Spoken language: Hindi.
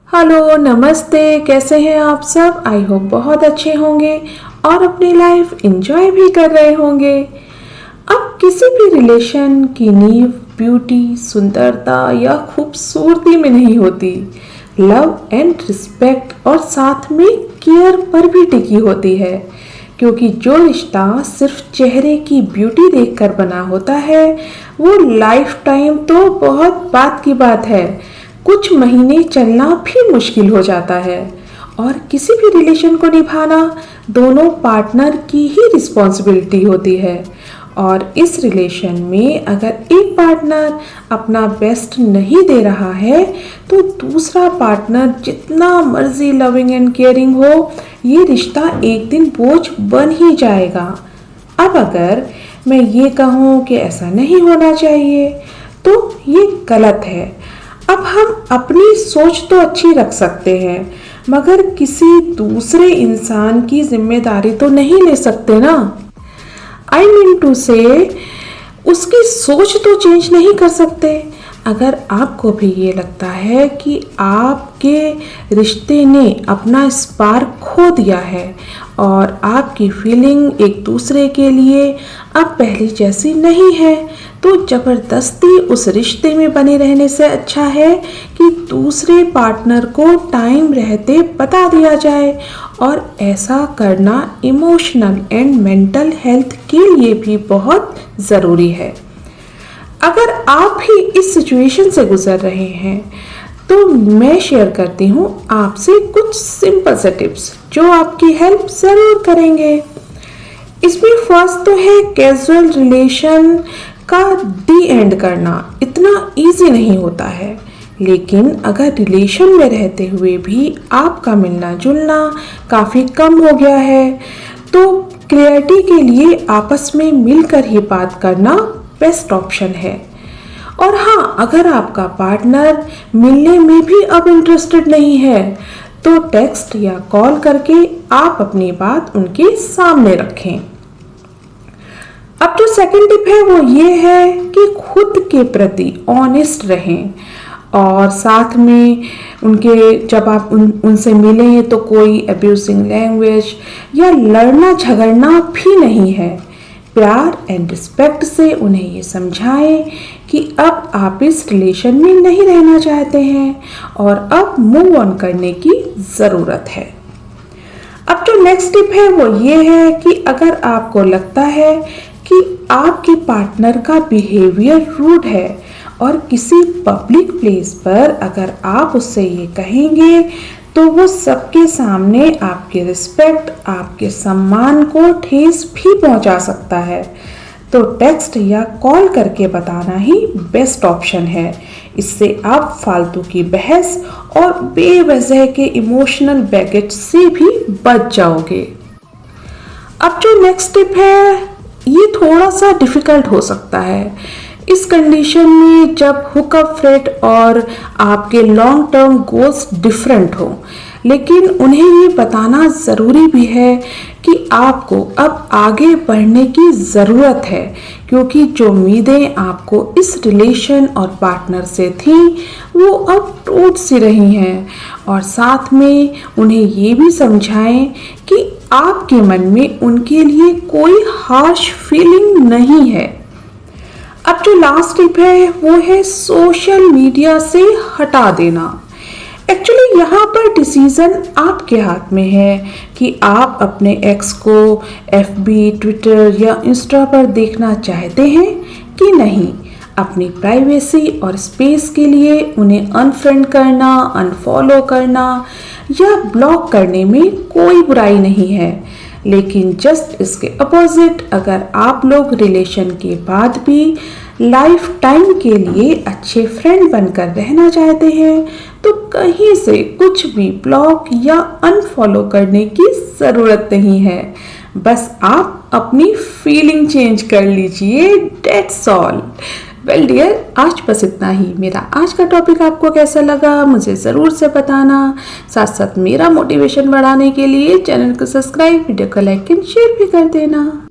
हेलो नमस्ते, कैसे हैं आप सब। आई होप बहुत अच्छे होंगे और अपनी लाइफ एंजॉय भी कर रहे होंगे। अब किसी भी रिलेशन की नींव ब्यूटी, सुंदरता या खूबसूरती में नहीं होती, लव एंड रिस्पेक्ट और साथ में केयर पर भी टिकी होती है। क्योंकि जो रिश्ता सिर्फ चेहरे की ब्यूटी देखकर बना होता है वो लाइफ टाइम तो बहुत बात की बात है, कुछ महीने चलना भी मुश्किल हो जाता है। और किसी भी रिलेशन को निभाना दोनों पार्टनर की ही रिस्पॉन्सिबिलिटी होती है। और इस रिलेशन में अगर एक पार्टनर अपना बेस्ट नहीं दे रहा है तो दूसरा पार्टनर जितना मर्जी लविंग एंड केयरिंग हो, ये रिश्ता एक दिन बोझ बन ही जाएगा। अब अगर मैं ये कहूँ कि ऐसा नहीं होना चाहिए तो ये गलत है। अब हम अपनी सोच तो अच्छी रख सकते हैं मगर किसी दूसरे इंसान की जिम्मेदारी तो नहीं ले सकते ना। आई मीन टू से उसकी सोच तो चेंज नहीं कर सकते। अगर आपको भी ये लगता है कि आपके रिश्ते ने अपना स्पार्क खो दिया है और आपकी फीलिंग एक दूसरे के लिए अब पहले जैसी नहीं है, तो ज़बरदस्ती उस रिश्ते में बने रहने से अच्छा है कि दूसरे पार्टनर को टाइम रहते बता दिया जाए। और ऐसा करना इमोशनल एंड मेंटल हेल्थ के लिए भी बहुत ज़रूरी है। अगर आप भी इस सिचुएशन से गुजर रहे हैं तो मैं शेयर करती हूँ आपसे कुछ सिंपल से टिप्स जो आपकी हेल्प ज़रूर करेंगे। इसमें फर्स्ट तो है कैजुअल रिलेशन का दी एंड करना। इतना इजी नहीं होता है, लेकिन अगर रिलेशन में रहते हुए भी आपका मिलना जुलना काफ़ी कम हो गया है तो क्लैरिटी के लिए आपस में मिलकर ही बात करना बेस्ट ऑप्शन है। और हाँ, अगर आपका पार्टनर मिलने में भी अब इंटरेस्टेड नहीं है तो टेक्स्ट या कॉल करके आप अपनी बात उनके सामने रखें। अब जो सेकंड टिप है वो ये है कि खुद के प्रति ऑनेस्ट रहें और साथ में उनके जब आप उनसे मिलें तो कोई अब्यूजिंग लैंग्वेज या लड़ना झगड़ना भी नहीं है। प्यार एंड रिस्पेक्ट से उन्हें ये समझाएं कि अब आप इस रिलेशन में नहीं रहना चाहते हैं और अब मूव ऑन करने की ज़रूरत है। अब जो नेक्स्ट टिप है वो ये है कि अगर आपको लगता है कि आपके पार्टनर का बिहेवियर रूड है और किसी पब्लिक प्लेस पर अगर आप उससे ये कहेंगे तो वो सबके सामने आपके रिस्पेक्ट, आपके सम्मान को ठेस भी पहुंचा सकता है। तो टेक्स्ट या कॉल करके बताना ही बेस्ट ऑप्शन है। इससे आप फालतू की बहस और बेवजह के इमोशनल बैगेज से भी बच जाओगे। अब जो नेक्स्ट टिप है ये थोड़ा सा डिफिकल्ट हो सकता है इस कंडीशन में जब हुकअप फ्रेट और आपके लॉन्ग टर्म गोल्स डिफरेंट हो, लेकिन उन्हें ये बताना ज़रूरी भी है कि आपको अब आगे बढ़ने की ज़रूरत है, क्योंकि जो उम्मीदें आपको इस रिलेशन और पार्टनर से थी वो अब टूट सी रही हैं। और साथ में उन्हें ये भी समझाएं कि आपके मन में उनके लिए कोई हार्श फीलिंग नहीं है। अब जो लास्ट टिप है वो है सोशल मीडिया से हटा देना। एक्चुअली यहाँ पर डिसीज़न आपके हाथ में है कि आप अपने एक्स को एफबी, ट्विटर या इंस्टा पर देखना चाहते हैं कि नहीं। अपनी प्राइवेसी और स्पेस के लिए उन्हें अनफ्रेंड करना, अनफॉलो करना या ब्लॉक करने में कोई बुराई नहीं है। लेकिन जस्ट इसके अपोजिट, अगर आप लोग रिलेशन के बाद भी लाइफ टाइम के लिए अच्छे फ्रेंड बनकर रहना चाहते हैं तो कहीं से कुछ भी ब्लॉक या अनफॉलो करने की ज़रूरत नहीं है। बस आप अपनी फीलिंग चेंज कर लीजिए, दैट्स ऑल। वेल डियर, आज बस इतना ही। मेरा आज का टॉपिक आपको कैसा लगा मुझे ज़रूर से बताना। साथ साथ मेरा मोटिवेशन बढ़ाने के लिए चैनल को सब्सक्राइब, वीडियो को लाइक एंड शेयर भी कर देना।